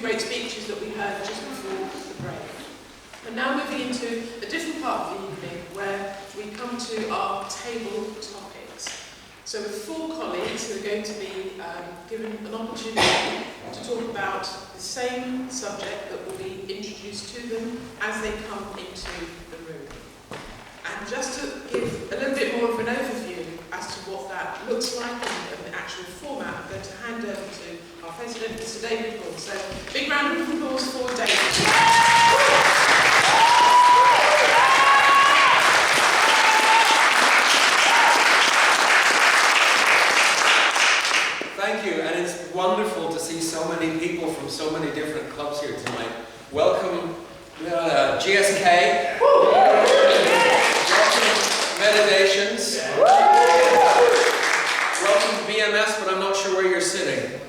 great speeches that we heard just before the break. And now moving into a different part of the evening where we come to our table topics. So with 4 colleagues who are going to be given an opportunity to talk about the same subject that will be introduced to them as they come into the room. And just to give a little bit more of an overview as to what that looks like and the actual format, I'm going to hand over to our President, Mr. David Hall. So, big round of applause for David. Thank you, and it's wonderful to see so many people from so many different clubs here tonight. Welcome, GSK. Meditations. Welcome to BMS, but I'm not sure where you're sitting.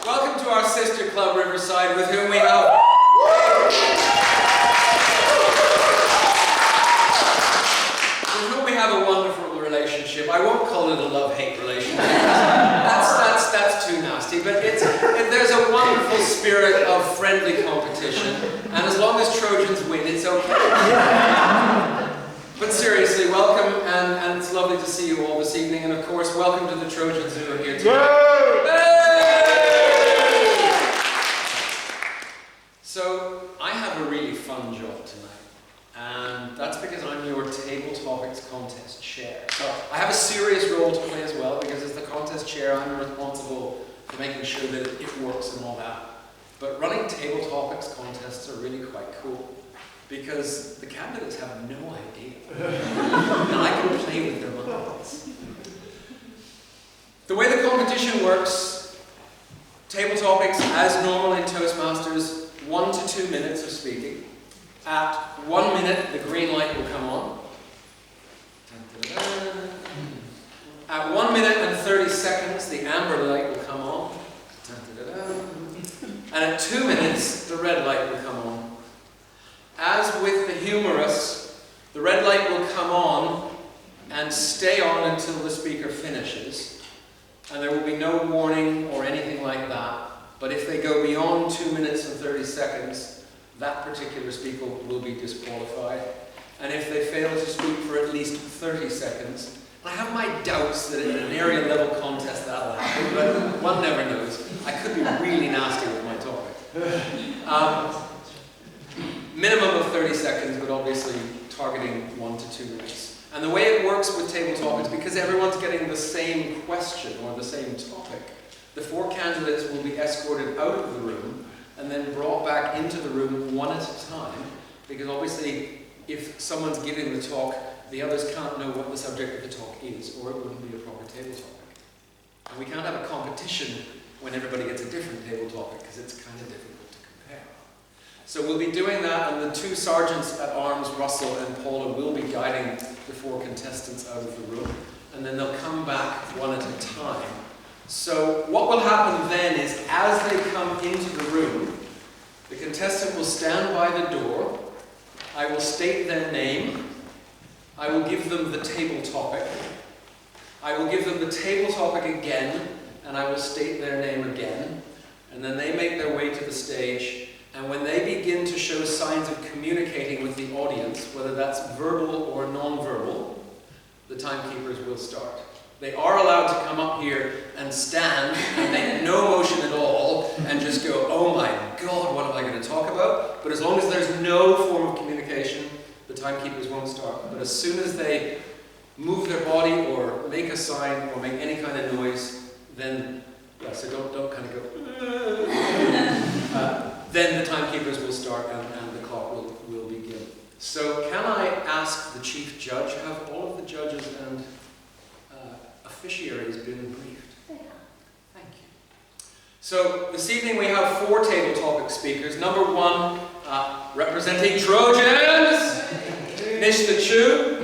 Welcome to our sister club, Riverside, with whom we have a wonderful relationship. I won't call it a love-hate relationship. That's too nasty, but there's a wonderful spirit of friendly competition, and as long as Trojans win, it's okay. But seriously, welcome, and it's lovely to see you all this evening, and of course, welcome to the Trojans who are here tonight. Hey! So, I have a really fun job tonight, and that's because I'm your Table Topics contest chair. So I have a serious role to play as well, because as the contest chair, I'm responsible for making sure that it works and all that. But running Table Topics contests are really quite cool, because the candidates have no idea. And I can play with their minds. The way the competition works, Table Topics, as normal in Toastmasters, 1 to 2 minutes of speaking. At 1 minute, the green light will come on. At 1 minute and 30 seconds, the amber light will come on. And at 2 minutes, the red light will come on. As with the humorous, the red light will come on and stay on until the speaker finishes. And there will be no warning or anything like that. But if they go beyond 2 minutes and 30 seconds, that particular speaker will be disqualified. And if they fail to speak for at least 30 seconds, I have my doubts that in an area level contest that'll happen, but one never knows. I could be really nasty with my topic. Minimum of 30 seconds, but obviously targeting 1 to 2 minutes. And the way it works with Table Topics, because everyone's getting the same question or the same topic, the 4 candidates will be escorted out of the room and then brought back into the room one at a time, because obviously if someone's giving the talk, the others can't know what the subject of the talk is, or it wouldn't be a proper table topic. And we can't have a competition when everybody gets a different table topic, because it's kind of difficult to compare. So we'll be doing that, and the 2 sergeants at arms, Russell and Paula, will be guiding the 4 contestants out of the room, and then they'll come back one at a time. So what will happen then is, as they come into the room, the contestant will stand by the door. I will state their name. I will give them the table topic. I will give them the table topic again, and I will state their name again. And then they make their way to the stage, and when they begin to show signs of communicating with the audience, whether that's verbal or non-verbal, the timekeepers will start. They are allowed to come up here and stand and make no motion at all and just go, oh my God, what am I going to talk about? But as long as there's no form of communication, the timekeepers won't start. But as soon as they move their body or make a sign or make any kind of noise, then, yeah, so don't kind of go, then the timekeepers will start and the clock will begin. So can I ask the chief judge, have all of the judges and officiaries been briefed? They have. Thank you. So this evening we have 4 table topic speakers. Number 1, representing Trojans, Nishta Chu.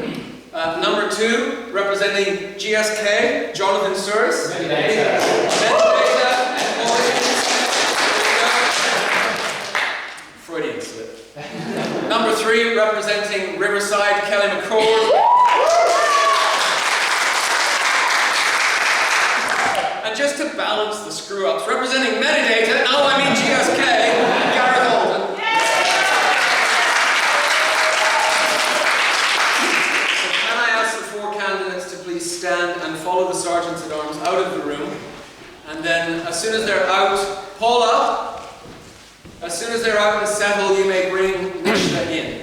Number 2, representing GSK, Jonathan Suris. Freudian slip. Number 3, representing Riverside, Kelly McCord. And just to balance the screw-ups, representing Metadata, no, I mean GSK, Gareth Alden. So can I ask the four candidates to please stand and follow the sergeants at arms out of the room? And then, as soon as they're out, Paula, as soon as they're out and settled, you may bring Nishta in.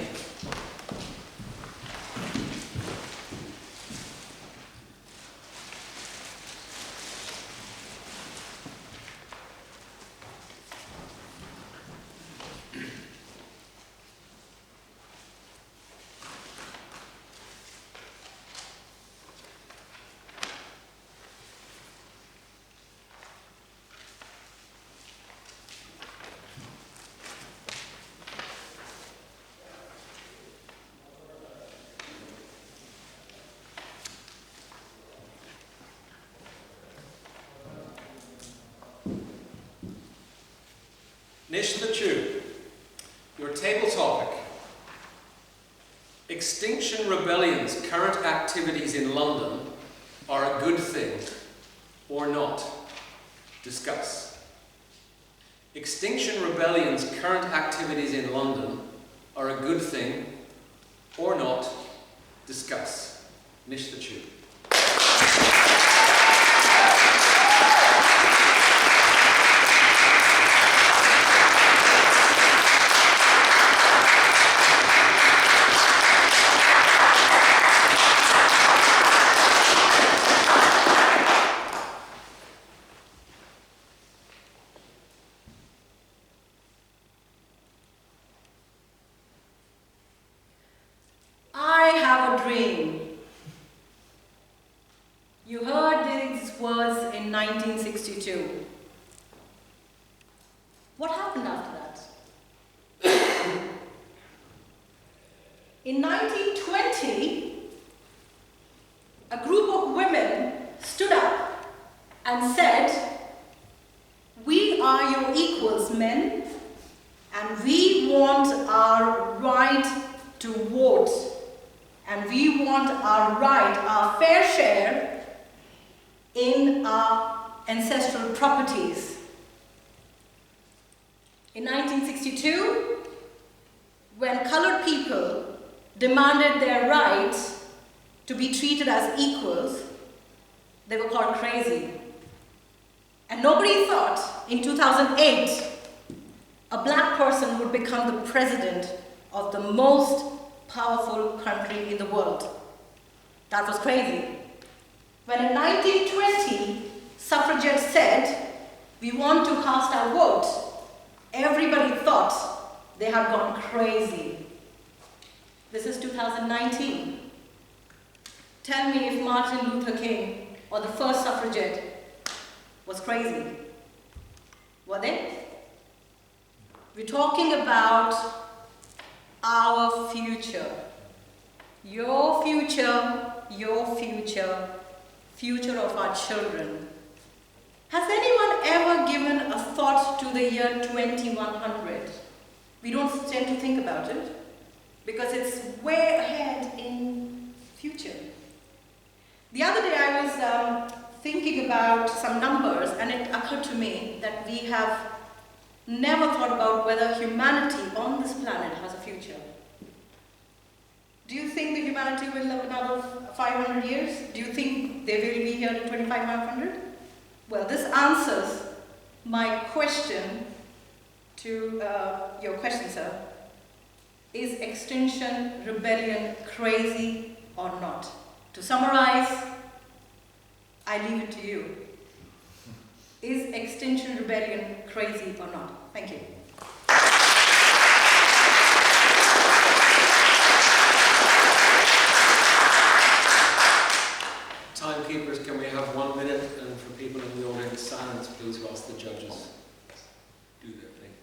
Nishta Chu, your table topic. Extinction Rebellion's current activities in London are a good thing or not. Discuss. Extinction Rebellion's current activities in London are a good thing or not. Discuss. Nishta Chu. You heard these words in 1962. What happened after that? In 1920, a group of women stood up and said, "We are your equals, men, and we want our right to vote, and we want our right, our fair share in our ancestral properties." In 1962, when colored people demanded their right to be treated as equals, they were called crazy. And nobody thought in 2008 a black person would become the president of the most powerful country in the world. That was crazy. When in 1920, suffragettes said, "We want to cast our vote," everybody thought they had gone crazy. This is 2019. Tell me if Martin Luther King or the first suffragette was crazy. Were they? We're talking about our future. Your future, future of our children. Has anyone ever given a thought to the year 2100? We don't tend to think about it because it's way ahead in future. The other day I was thinking about some numbers, and it occurred to me that we have never thought about whether humanity on this planet has a future. Do you think that humanity will live another 500 years? Do you think they will be here in 2500? Well, this answers my question to your question, sir. Is Extinction Rebellion crazy or not? To summarize, I leave it to you. Is Extinction Rebellion crazy or not? Thank you. Timekeepers, can we have 1 minute? And for people in the audience, silence please whilst the judges do their thing.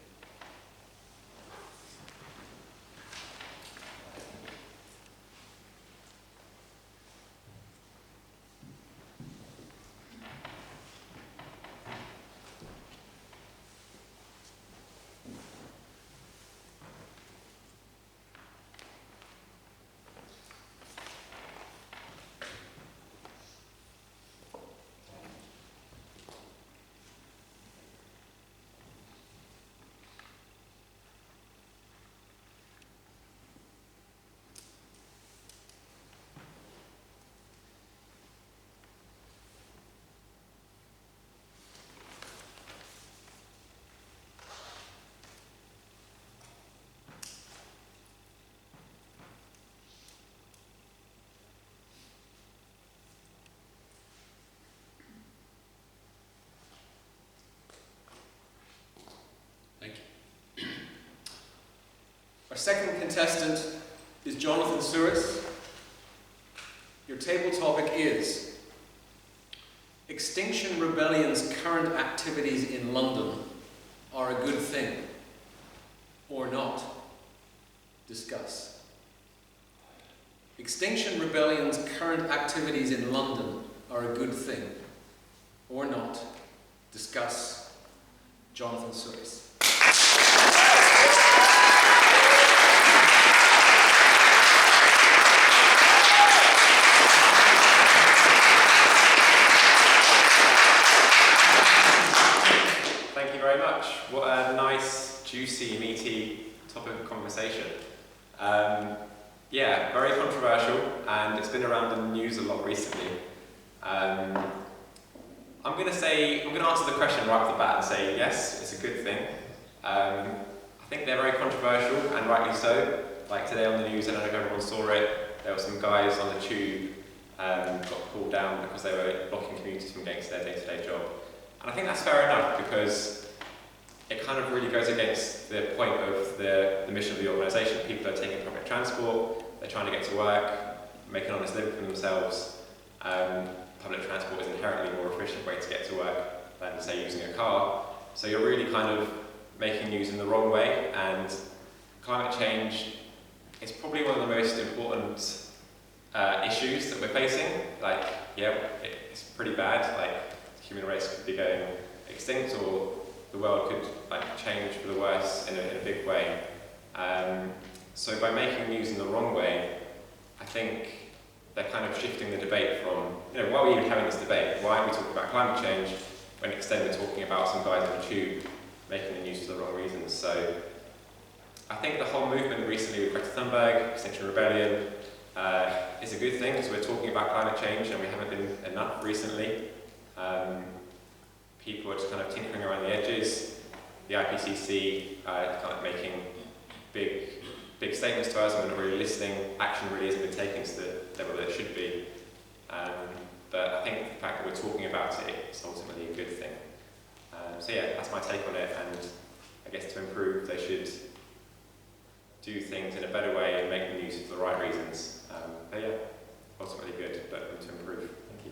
second contestant is Jonathan Souris. Your table topic is Extinction Rebellion's current activities in London are a good thing or not. Discuss. Extinction Rebellion's current activities in London are a good thing or not. Discuss. Jonathan Souris. Thank you very much. What a nice, juicy, meaty topic of conversation. Yeah, very controversial, and it's been around in the news a lot recently. I'm going to answer the question right off the bat and say yes, it's a good thing. I think they're very controversial, and rightly so. Like today on the news, I don't know if everyone saw it, there were some guys on the tube got pulled down because they were blocking commuters from getting to their day-to-day job. And I think that's fair enough, because it kind of really goes against the point of the mission of the organisation. People are taking public transport, they're trying to get to work, make an honest living for themselves. Public transport is inherently a more efficient way to get to work than, say, using a car. So you're really kind of making news in the wrong way, and climate change is probably one of the most important issues that we're facing. Like, yeah, it's pretty bad. Like, the human race could be going extinct, or the world could change for the worse in a big way. So by making news in the wrong way, I think they're kind of shifting the debate from, why are we even having this debate? Why are we talking about climate change when instead we're talking about some guys on the tube making the news for the wrong reasons? So I think the whole movement recently with Greta Thunberg, Extinction Rebellion, is a good thing, because we're talking about climate change and we haven't been enough recently. People are just kind of tinkering around the edges. The IPCC kind of making big statements to us, and we're not really listening. Action really hasn't been taken to the level that it should be. But I think the fact that we're talking about it is ultimately a good thing. So yeah, that's my take on it, and I guess to improve, they should do things in a better way and make the news for the right reasons. But yeah, ultimately good, but to improve. Thank you.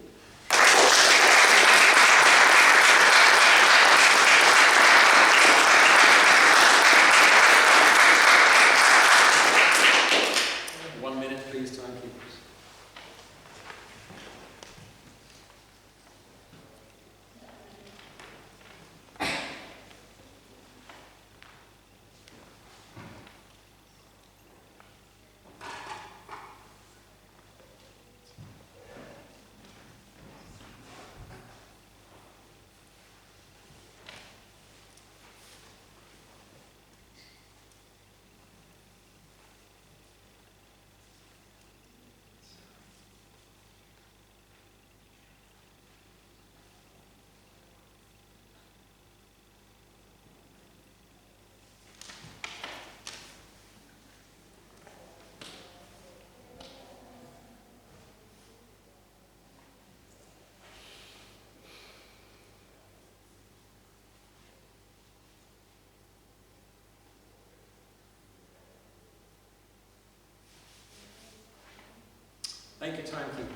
Thank you, timekeepers.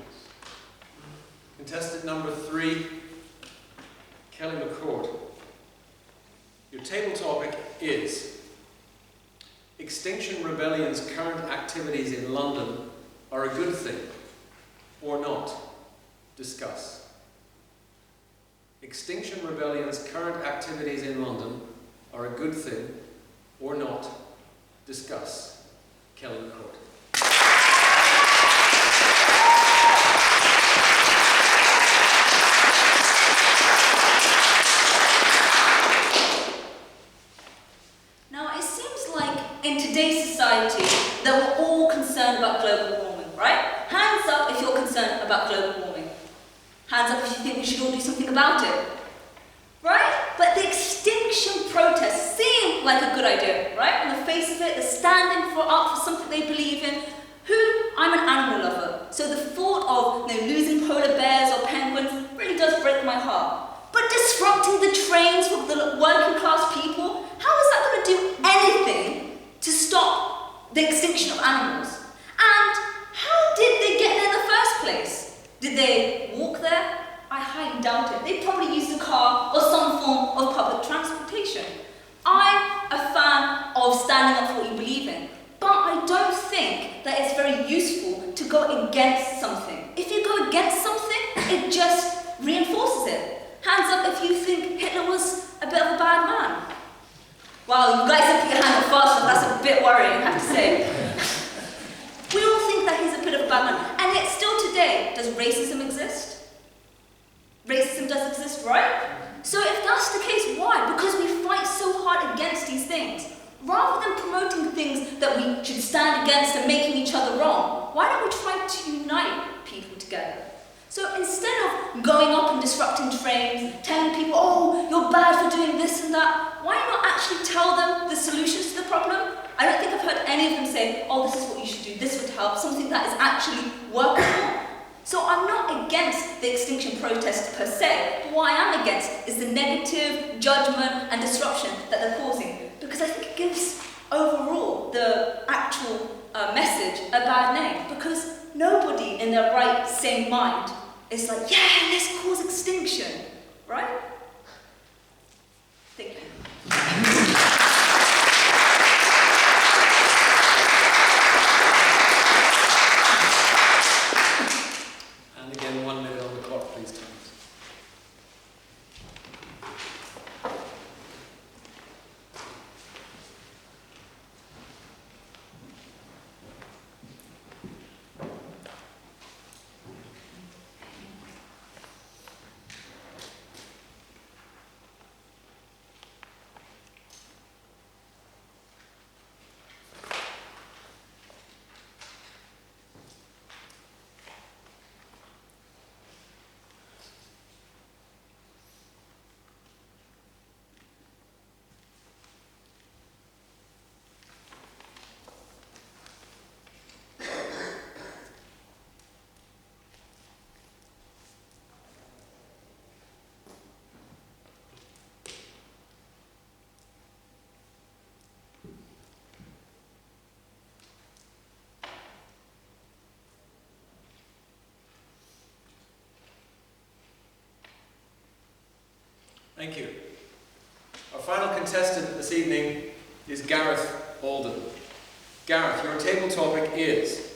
Contestant number 3, Kelly McCord. Your table topic is Extinction Rebellion's current activities in London are a good thing or not. Discuss. Extinction Rebellion's current activities in London are a good thing or not. Discuss. Kelly McCord. In today's society, that we're all concerned about global warming, right? Hands up if you're concerned about global warming. Hands up if you think we should all do something about it, right? But the extinction protests seem like a good idea, right? On the face of it, they're standing up for something they believe in. I'm an animal lover, so the thought of losing polar bears or penguins really does break my heart. But disrupting the trains for the working class people, how is that going to do anything to stop the extinction of animals. And how did they get there in the first place? Did they walk there? I highly doubt it. They probably used a car or some form of public transportation. I'm a fan of standing up for what you believe in, but I don't think that it's very useful to go against something. If you go against something, it just reinforces it. Hands up if you think Hitler was a bit of a bad man. Well, you guys have put your hand up faster, that's a bit worrying, I have to say. We all think that he's a bit of a bad man, and yet still today, does racism exist? Racism does exist, right? So if that's the case, why? Because we fight so hard against these things. Rather than promoting things that we should stand against and making each other wrong, why don't we try to unite people together? So instead of going up and disrupting trains, telling people, oh, you're bad for doing this and that, why not actually tell them the solutions to the problem? I don't think I've heard any of them say, oh, this is what you should do, this would help, something that is actually workable. So I'm not against the extinction protest per se, but what I am against is the negative judgment and disruption that they're causing, because I think it gives overall the actual message a bad name, because nobody in their right sane mind is like, yeah, let's cause extinction, right? Thank you. And again, 1 minute on the clock, please, Thomas. Thank you. Our final contestant this evening is Gareth Alden. Gareth, your table topic is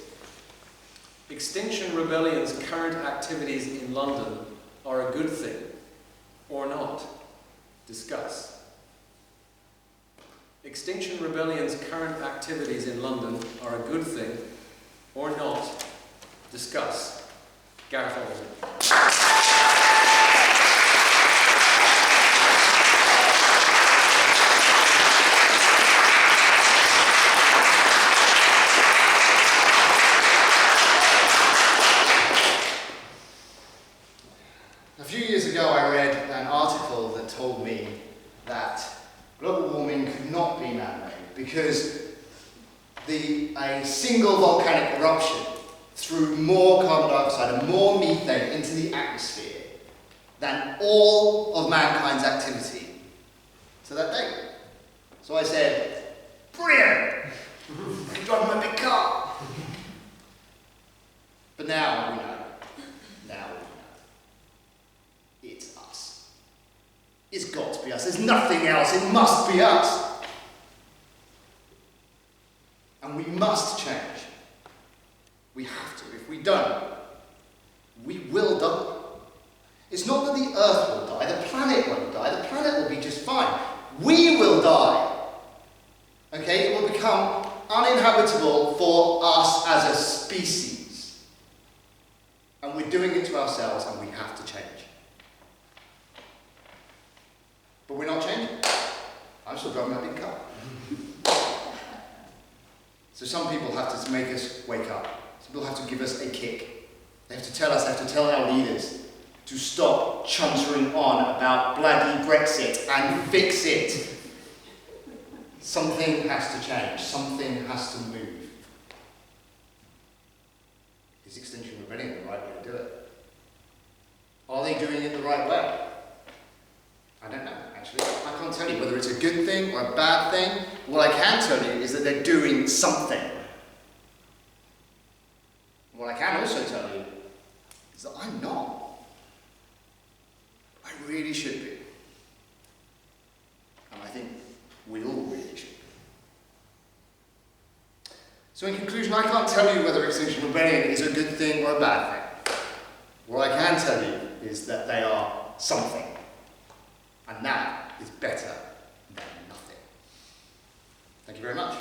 Extinction Rebellion's current activities in London are a good thing or not. Discuss. Extinction Rebellion's current activities in London are a good thing or not. Discuss. Gareth Alden. A few years ago I read an article that told me that global warming could not be man-made because a single volcanic eruption threw more carbon dioxide and more methane into the atmosphere than all of mankind's activity to that day. So I said, brilliant! I can drive my big car. But now we know. It's us. It's got to be us. There's nothing else. It must be us. And we must change. We have to. If we don't, we will die. It's not that the Earth will die, the planet won't die, the planet will be just fine. We will die. Okay? It will become uninhabitable for us as a species. And we're doing it to ourselves and we have to change. But we're not changing. I'm still driving my big car. So some people have to make us wake up. Some people have to give us a kick. They have to tell us, they have to tell our leaders to stop chuntering on about bloody Brexit and fix it. Something has to change. Something has to move. Is Extinction Rebellion the right way to do it? Are they doing it the right way? I don't know. actually. I can't tell you whether it's a good thing or a bad thing. What I can tell you is that they're doing something. What I can also tell you is that I'm not. I really should be. And I think we all really should be. So in conclusion, I can't tell you whether Extinction Rebellion is a good thing or a bad thing. What I can tell you is that they are something. And that is better than nothing. Thank you very much.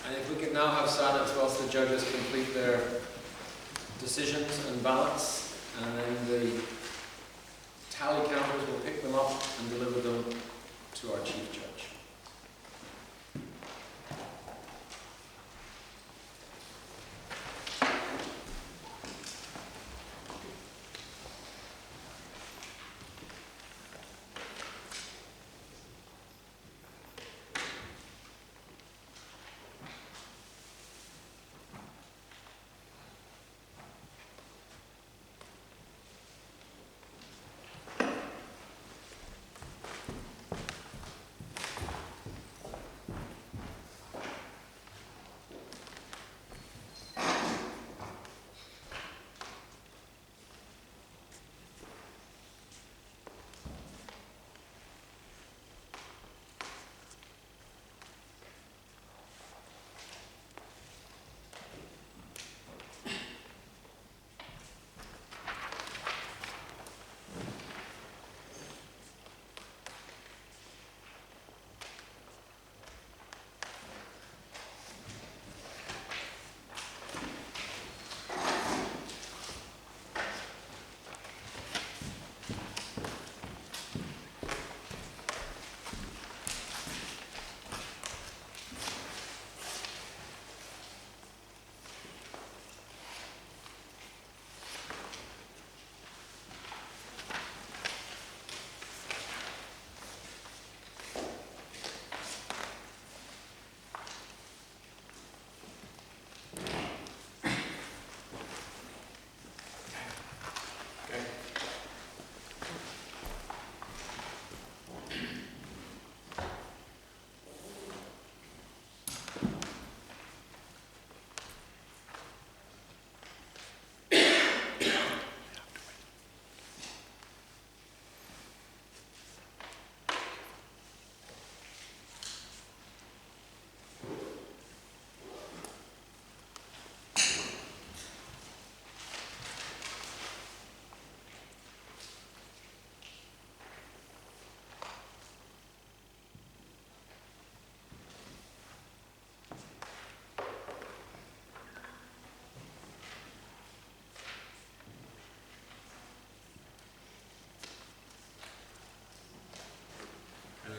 And if we could now have silence whilst the judges complete their decisions and ballots, and then the tally counters will pick them up and deliver them to our Chief Judge.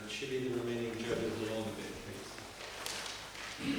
Chili the remaining judges along a bit, please.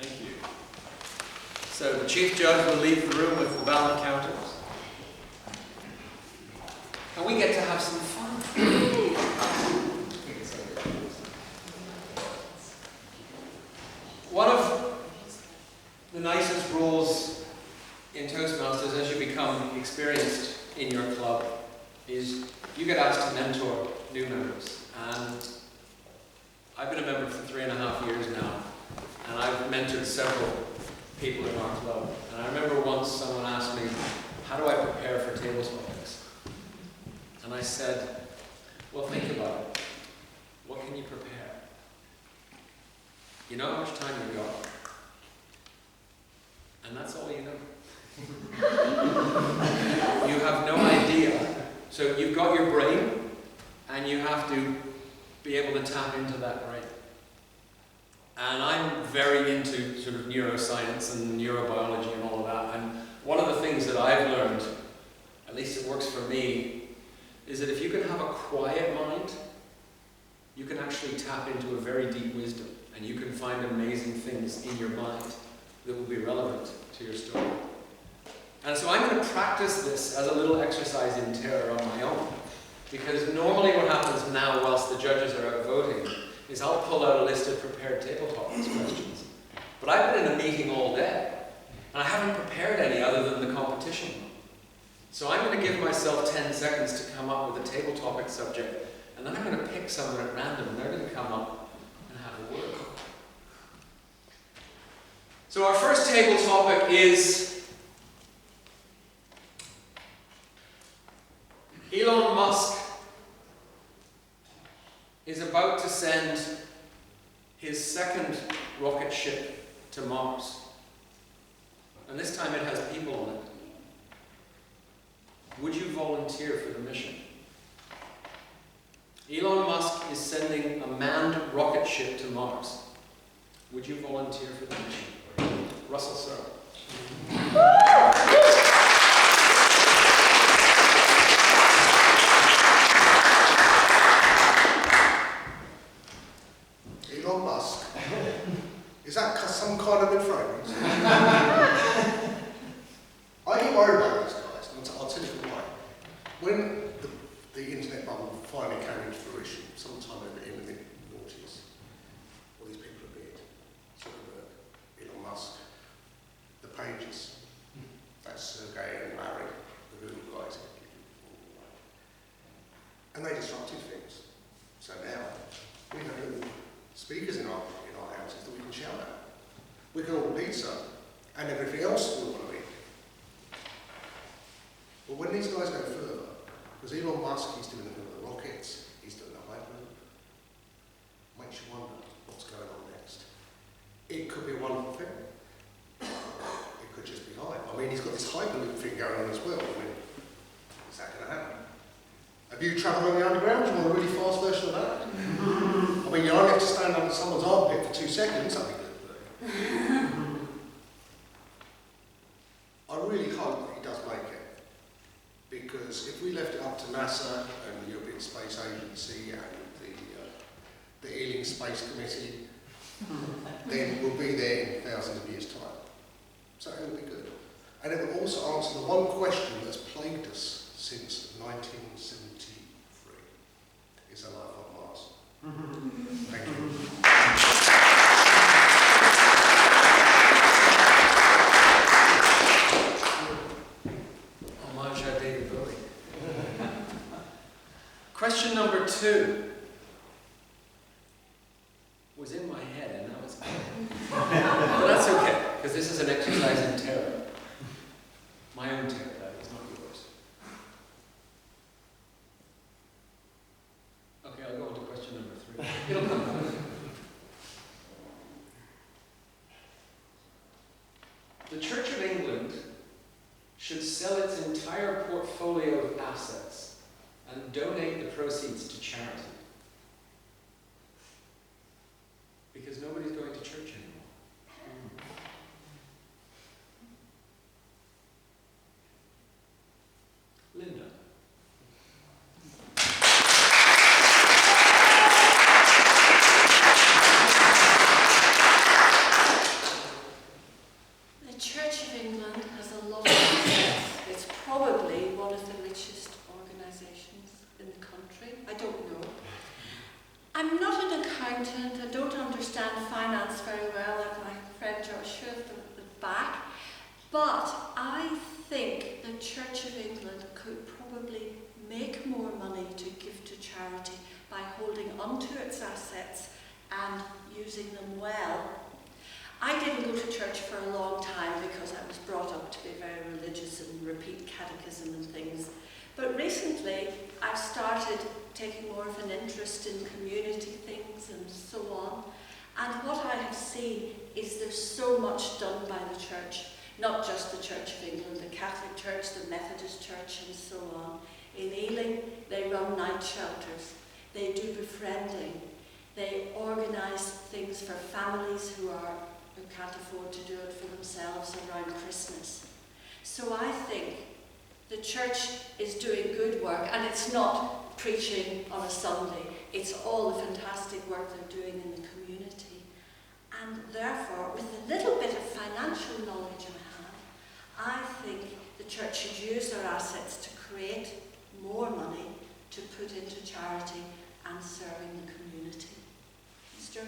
Thank you. So the Chief Judge will leave the room with the ballot counters. And we get to have some fun. One of the nicest rules in Toastmasters as you become experienced in your club is you get asked to mentor new members. And I've been a member for 3.5 years now, and I've mentored mentored several people in our club. And I remember once someone asked me, how do I prepare for table topics? And I said, well, think about it. What can you prepare? You know how much time you've got. And that's all you know. You have no idea. So you've got your brain, and you have to be able to tap into that brain. And I'm very into sort of neuroscience and neurobiology and all of that. And one of the things that I've learned, at least it works for me, is that if you can have a quiet mind, you can actually tap into a very deep wisdom, and you can find amazing things in your mind that will be relevant to your story. And so I'm going to practice this as a little exercise in terror on my own. Because normally what happens now, whilst the judges are out voting, is I'll pull out a list of prepared table topics questions. But I've been in a meeting all day, and I haven't prepared any other than the competition one. So I'm going to give myself 10 seconds to come up with a table topic subject, and then I'm going to pick someone at random, and they're going to come up and have a word. So our first table topic is Elon Musk is about to send his second rocket ship to Mars. And this time it has people on it. Would you volunteer for the mission? Elon Musk is sending a manned rocket ship to Mars. Would you volunteer for the mission? Russell Searle. Elon Musk. Is that some kind of infringement? I get worried about these guys, and I'll tell you why. When the internet bubble finally came into fruition, sometime in the mid-noughties, all these people appeared. Zuckerberg, Elon Musk, the Pages, that's Sergey and Larry, the Google guys. And they disrupted things. So now, we have little speakers in our houses that we can shout at. We can order pizza and everything else we want to eat. But when these guys go further, because Elon Musk, he's doing the thing with the rockets, he's doing the Hyperloop, makes you wonder what's going on next. It could be a wonderful thing. It could just be hype. I mean, he's got this Hyperloop thing going on as well. I mean, is that going to happen? Have you travelled on the underground? Do you want a really fast version of that? I mean, you only have to stand under someone's armpit for 2 seconds, that'd be good. I really hope that he does make it. Because if we left it up to NASA and the European Space Agency and the Ealing Space Committee, then we'll be there in thousands of years' time. So it will be good. And it will also answer the one question that's plagued us since 1973. Is there life on Mars? Thank you. Homage à David Bowie. Question number 2 was in my head, and now it's gone. But that's okay, because this is an exercise in terror. My own terror, that is, not yours. Okay, I'll go on to question number 3. It'll come back. The Church of England should sell its entire portfolio of assets and donate the proceeds to charity. Because nobody's going to church anymore. Linda. The Church of England has a lot of assets. It's probably one of the richest organisations in the country. I don't know. I'm not an accountant. I don't understand finance very well, like my friend Joshua at the back. But I think the Church of England could probably make more money to give to charity by holding onto its assets and using them well. I didn't go to church for a long time because I was brought up to be very religious and repeat catechism and things. But recently, I've started taking more of an interest in community things and so on. And what I have seen is there's so much done by the church, not just the Church of England, the Catholic Church, the Methodist Church and so on. In Ealing, they run night shelters, they do befriending, they organise things for families who can't afford to do it for themselves around Christmas. So I think the church is doing good work, and it's not preaching on a Sunday, it's all the fantastic work they're doing in the community. And therefore, with the little bit of financial knowledge I have, I think the church should use their assets to create more money to put into charity and serving the community. Mr.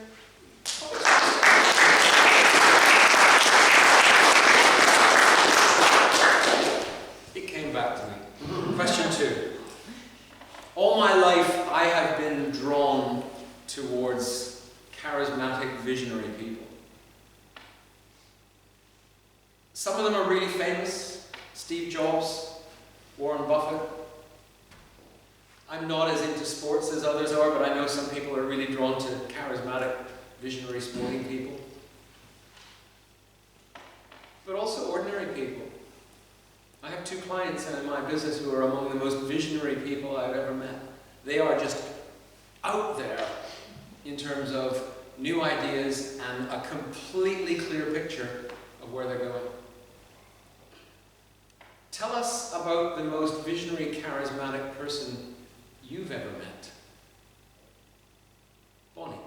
It came back to me. Question 2. All my life I have been drawn towards charismatic, visionary people. Some of them are really famous. Steve Jobs, Warren Buffett. I'm not as into sports as others are, but I know some people are really drawn to charismatic, visionary sporting people. But also ordinary people. I have 2 clients in my business who are among the most visionary people I've ever met. They are just out there in terms of new ideas and a completely clear picture of where they're going. Tell us about the most visionary, charismatic person you've ever met. Bonnie.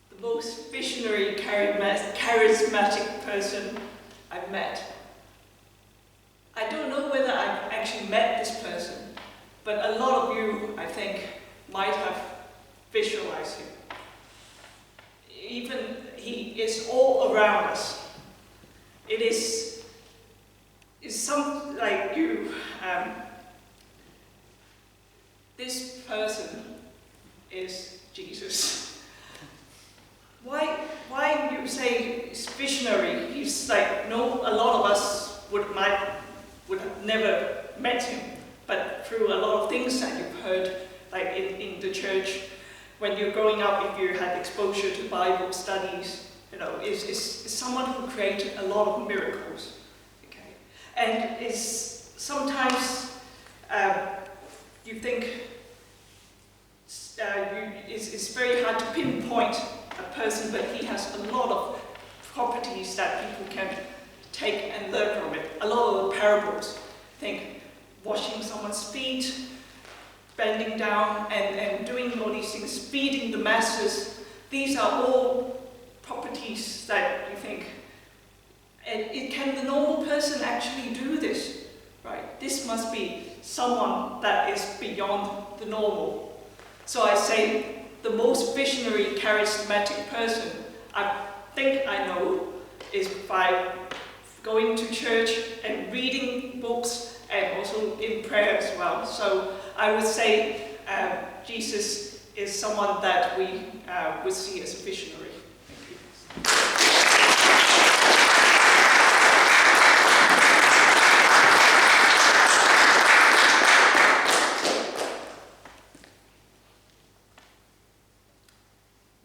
The most visionary, charismatic person I've met. I don't know whether I've actually met this person, but a lot of you, I think, might have visualized him. Even he is all around us. It is some like you. This person is Jesus. Why you say he's visionary? He's like, no, a lot of us would have never met him, but through a lot of things that you've heard, like in the church, when you're growing up, if you had exposure to Bible studies, is someone who created a lot of miracles, okay? And is sometimes you think it's very hard to pinpoint a person, but he has a lot of properties that people can take and learn from it. A lot of the parables, think washing someone's feet, bending down and doing all these things, feeding the masses. These are all properties that you think, and can the normal person actually do this? Right? This must be someone that is beyond the normal. So I say the most visionary, charismatic person I think I know is by going to church and reading books and also in prayer as well. So I would say Jesus is someone that we would see as a visionary. Thank you.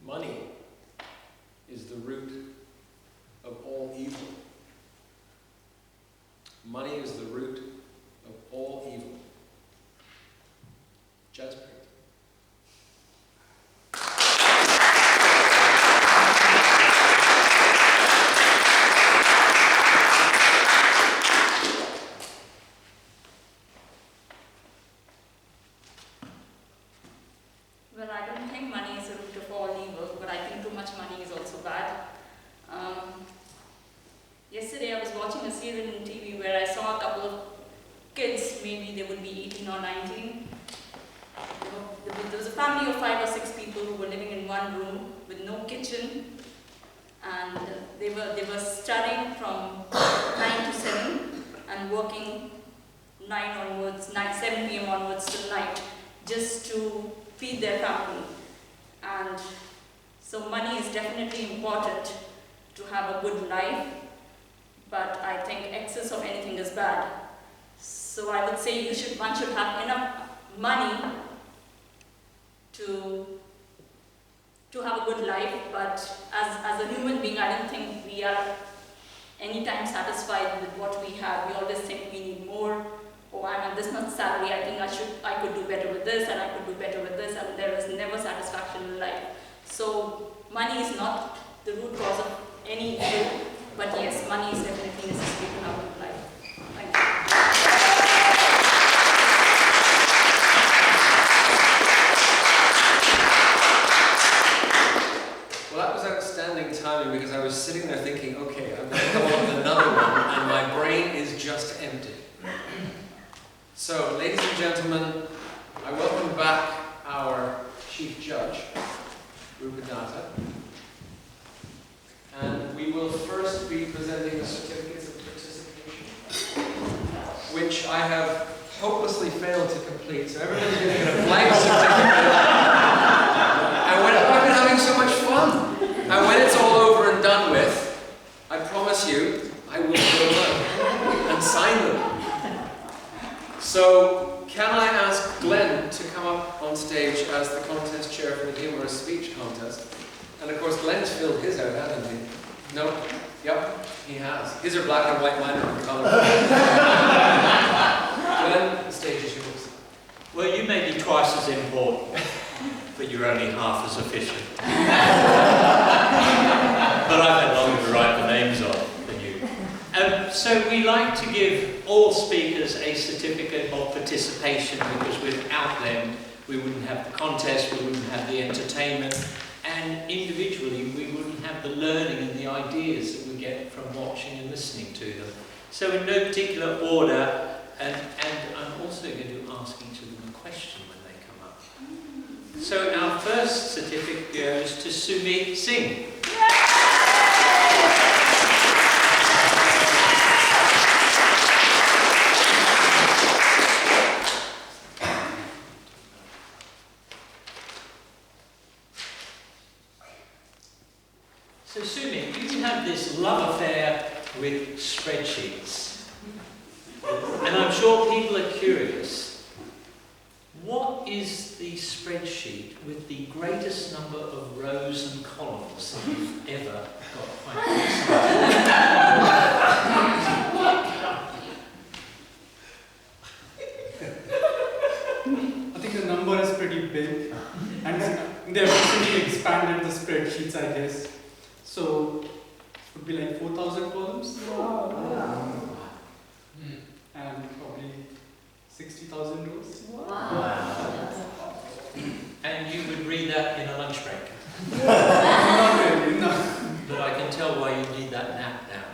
Money is the root of all evil. Money is the root of all evil. Jasper. Well, I don't think money is the root of all evil, but I think too much money is also bad. Yesterday I was watching a serial on TV where I saw a couple of kids, maybe they would be 18 or 19. There was a family of 5 or 6 people who were living in one room with no kitchen, and they were studying from 9 to 7 and working 7 p.m. onwards till night, just to feed their family. And so money is definitely important to have a good life, but I think excess of anything is bad. So I would say one should have enough money to have a good life, but as a human being, I don't think we are anytime satisfied with what we have. We always think we need more. Oh, I'm on this much salary, I think I could do better with this, and I could do better with this, and there is never satisfaction in life. So money is not the root cause of any evil, but yes, money is definitely necessary to have a good life. Thank you. Well, that was outstanding timing because I was sitting there thinking, okay, I'm going to come up with another one, and my brain is just empty. So, ladies and gentlemen, I welcome back our Chief Judge, Rupadatta, and we will first be presenting the certificates of participation, which I have hopelessly failed to complete. So everybody's going to get a blank certificate. I've been having so much fun. And when it's all over and done with, I promise you, I will fill them and sign them. So, can I ask Glenn to come up on stage as the contest chair for the humorous speech contest? And of course, Glenn's filled his out, hasn't he? No? Yep, he has. His are black and white, mine are in colour. Glenn, the stage is yours. Well, you may be twice as important, but you're only half as efficient. But I've had longer to write the names on than you. So we like to give all speakers a certificate of participation, because without them we wouldn't have the contest, we wouldn't have the entertainment, and individually we wouldn't have the learning and the ideas that we get from watching and listening to them. So in no particular order, and I'm also going to ask each of them a question when they come up. So our first certificate goes to Sumit Singh. So Sumit, you have this love affair with spreadsheets. And I'm sure people are curious. What is the spreadsheet with the greatest number of rows and columns that you've ever got quite I think the number is pretty big, and they've recently expanded the spreadsheets, I guess. So it would be like 4,000 columns. Wow. And probably 60,000 rows. Wow. And you would read that in a lunch break? Not really, no. But I can tell why you need that nap now.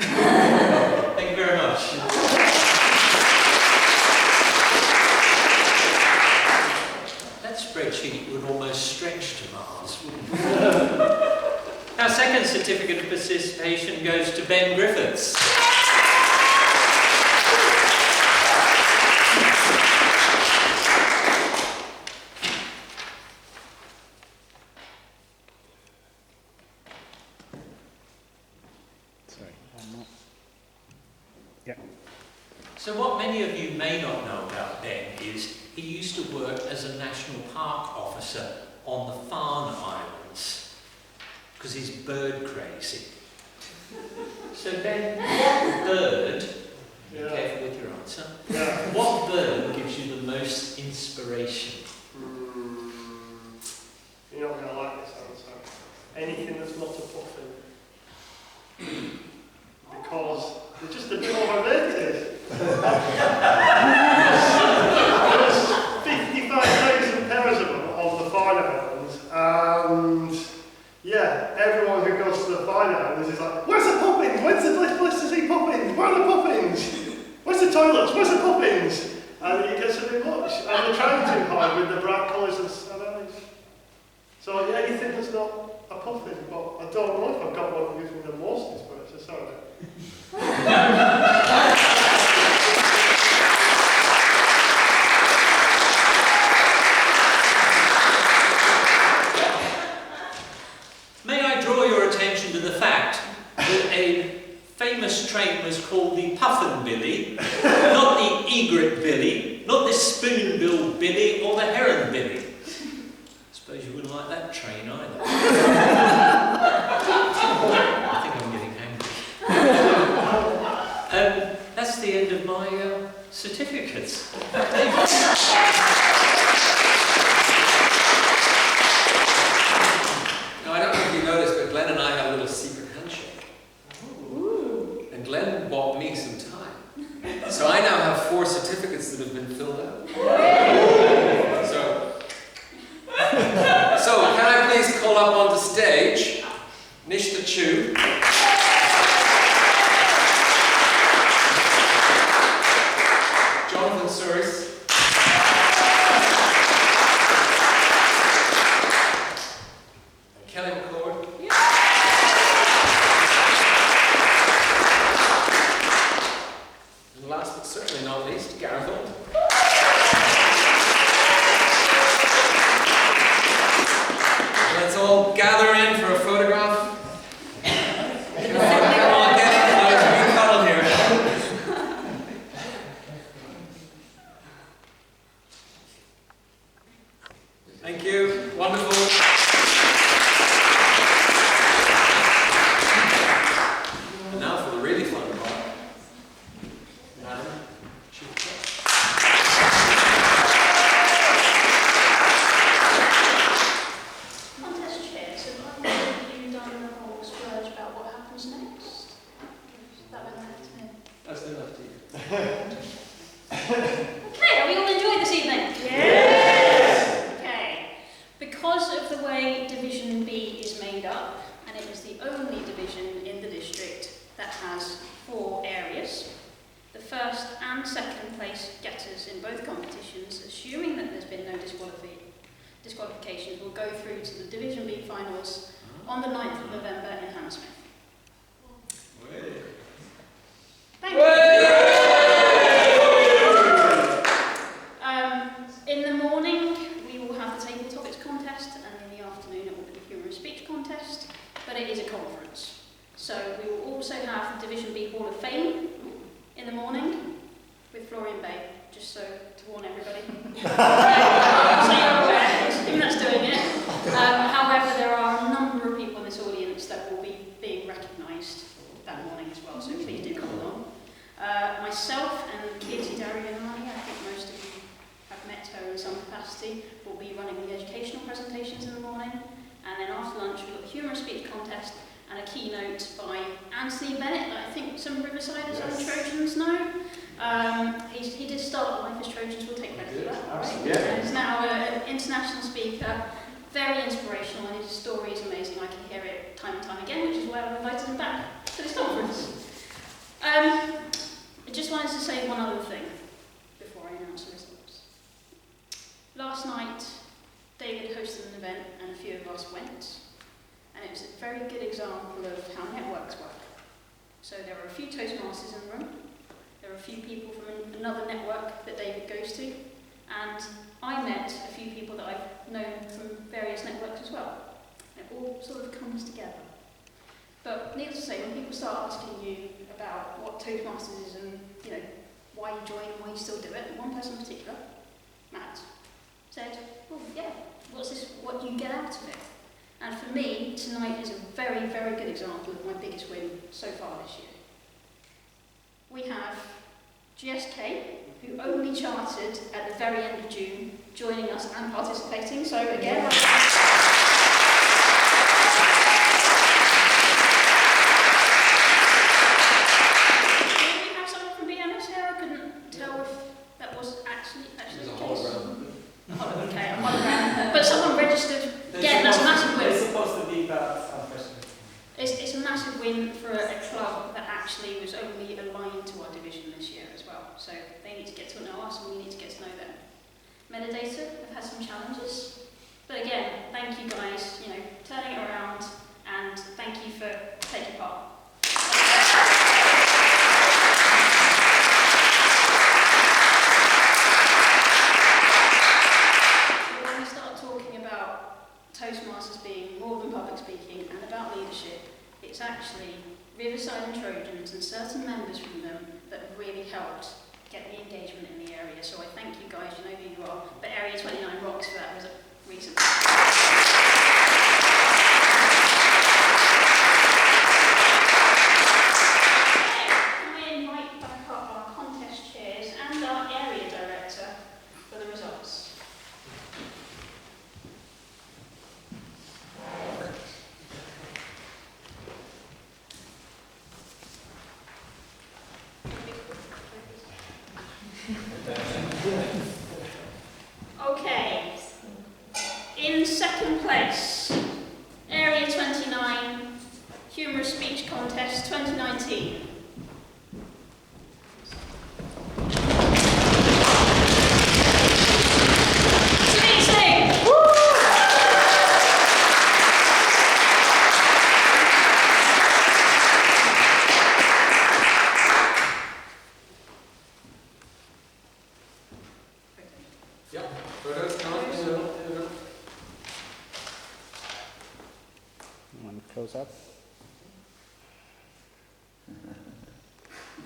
Thank you very much. That spreadsheet would almost stretch to Mars, wouldn't it? Our second certificate of participation goes to Ben Griffiths. So what many of you may not know about Ben is he used to work as a national park officer on the Farne Islands because he's bird crazy. So Ben, what bird, be careful with your answer, what bird gives you the most inspiration? You're not going to like this answer. Anything that's not a puffin. Because they're just a bit overrated. There's 55,000 pairs of them on the Farne Islands, and yeah, everyone who goes to the Farne Islands is like, where's the puffins? When's the place to see puffins? Where are the puffins? Where's the toilets? Where's the puffins? And it gets a bit much. And they're trying too hard So yeah, anything that's not a puffin, but I don't know if I've got one that gives me the most inspiration, sorry. May I draw your attention to the fact that a famous train was called the Puffin Billy, not the Egret Billy, not the Spoonbill Billy or the Heron Billy. I suppose you wouldn't like that train either. I think I'm getting angry. That's the end of my certificates. Now, I don't know if you noticed, but Glenn and I had a little secret handshake. And Glenn bought me some time. So I now have 4 certificates that have been filled out. So can I please call up onto stage Nishta Chu, Jonathan Suris, Kelly McCord, and last but certainly not least, Gareth Oldham. Let's all gather in for a photograph. Come on, get in close. Be cuddled here. Thank you. Wonderful. And now for the really fun part. Madam Chief Judge. Contest chair, so I've you done the whole splurge about what happens next? That went left to me. That's the left to you. Okay, are we all enjoyed this evening? Yes! Okay. Because of the way Division B is made up, and it is the only division in the district that has 4 areas, the first and second place getters in both competitions, assuming that there's been no disqualifications, will go through to the Division B finals on the 9th of November in Hammersmith. Thank you. In the morning, we will have the table topics contest, and in the afternoon it will be the humour and speech contest, but it is a conference. So we will also have the Division B Hall of Fame in the morning with Florian Bay, just so to warn everybody. So you're aware, even that's doing it. However, there are a number of people in this audience that will be being recognised that morning as well, so please do come along. Myself and Katie Darianani, I think most of you have met her in some capacity, will be running the educational presentations in the morning, and then after lunch we've got the humour and speech contest and a keynote by Anthony Bennett, that I think some Riversiders and Trojans know. He did start Life as Trojans, we'll take credit for that. Right? Yeah. He's now an international speaker, very inspirational, and his story is amazing. I can hear it time and time again, which is why I've invited him back to this conference. I just wanted to say one other thing before I announce the results. Last night, David hosted an event and a few of us went, and it was a very good example of how networks work. So there were a few Toastmasters in the room, there were a few people from another network that David goes to, and I met a few people that I've known from various networks as well. It all sort of comes together. But needless to say, when people start asking you about what Toastmasters is and why you join and why you still do it, one person in particular, Matt, said, "Oh yeah, what's this? What do you get out of it?" And for me, tonight is a very, very good example of my biggest win so far this year. We have GSK, who only charted at the very end of June, joining us and participating. So again, but someone registered. Again, that's a massive win. It's supposed to be that unfortunate. It's a massive win for a club that actually was only aligned to our division this year as well. So they need to get to know us and we need to get to know them. Metadata have had some challenges. But again, thank you guys, turning it around, and thank you for taking part. When we start talking about Toastmasters being more than public speaking and about leadership, it's actually Riverside and Trojans and certain members from them that really helped get the engagement in the area. So I thank you guys, you know who you are, but Area 29 rocks for that reason. Can I invite back up our contest chairs and our area director for the results? Okay. In second place, Area 29 Humorous Speech Contest 2019. Close up.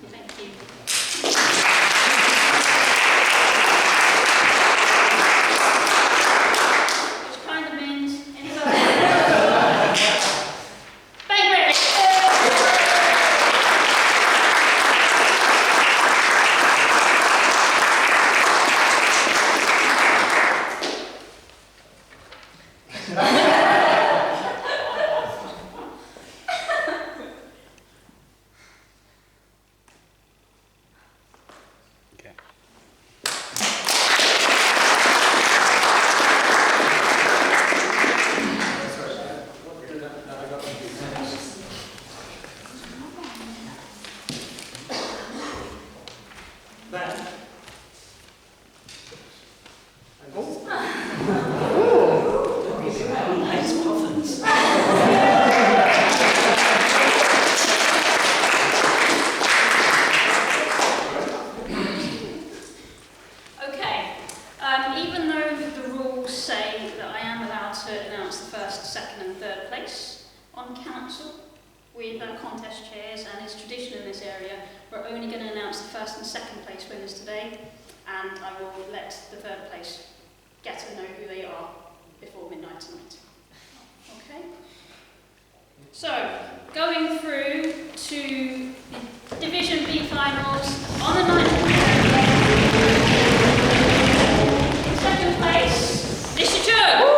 Thank you. Which kind of means anybody? Bang, bang, even though the rules say that I am allowed to announce the first, second and third place on council with our contest chairs, and it's tradition in this area, we're only going to announce the first and second place winners today, and I will let the third place get to know who they are before midnight tonight. Okay? So, going through to the Division B finals on the 9th of November. In second place, Mr. Chung.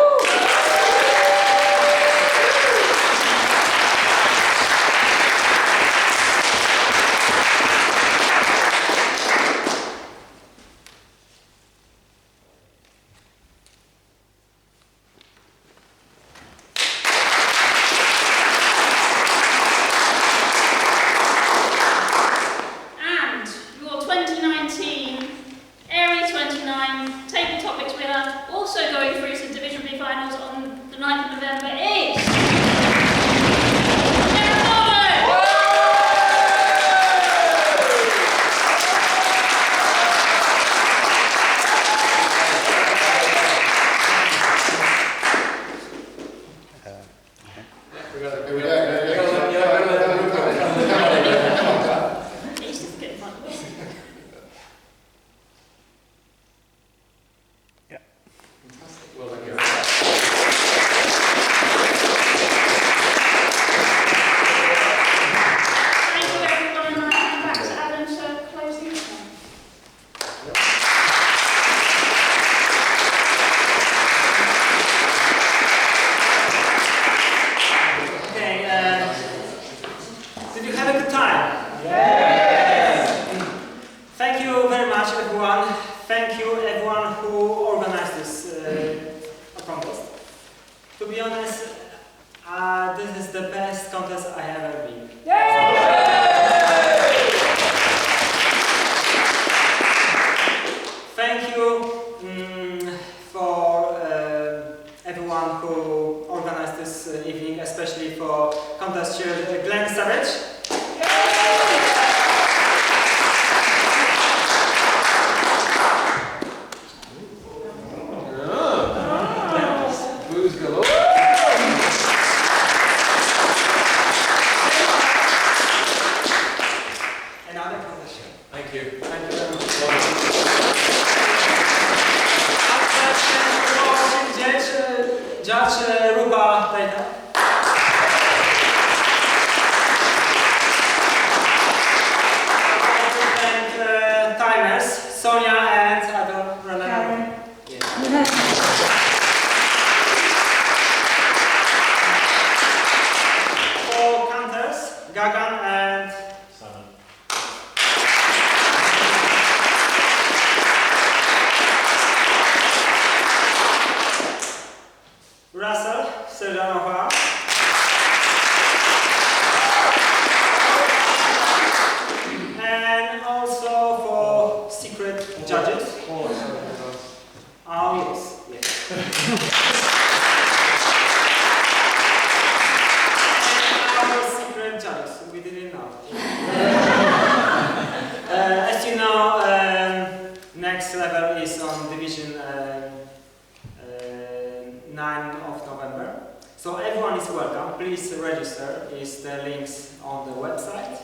For everyone who for contest chair Glenn Savage. Booze galore. Another contest chair. Thank you. Thank you very much. Judge Rupa Data. And timers, Sonia and I don't remember. Four counters, Gagan and Simon. Russell, Serdanova. And also for secret judges. Oh yes, yes. And our secret judges, we didn't know. As you know, next level is on division 9 of November. So everyone is welcome. Please register. Is the links on the website.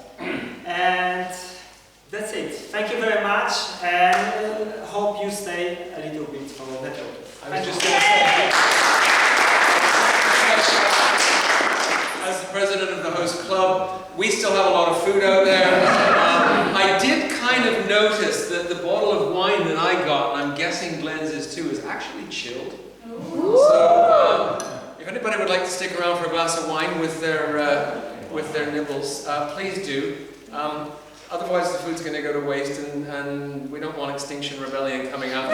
And that's it. Thank you very much, and hope you stay a little bit for networking. I was just going to say, as the president of the host club, we still have a lot of food out there. I did kind of notice that the bottle of wine that I got, and I'm guessing Glenn's is too, is actually chilled. So, if anybody would like to stick around for a glass of wine with their nibbles, please do. Otherwise, the food's going to go to waste, and we don't want Extinction Rebellion coming up.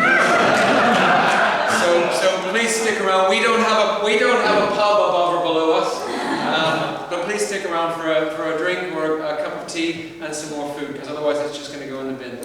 so please stick around. We don't have a pub above or below us, but please stick around for a drink or a cup of tea and some more food, because otherwise it's just going to go in the bin.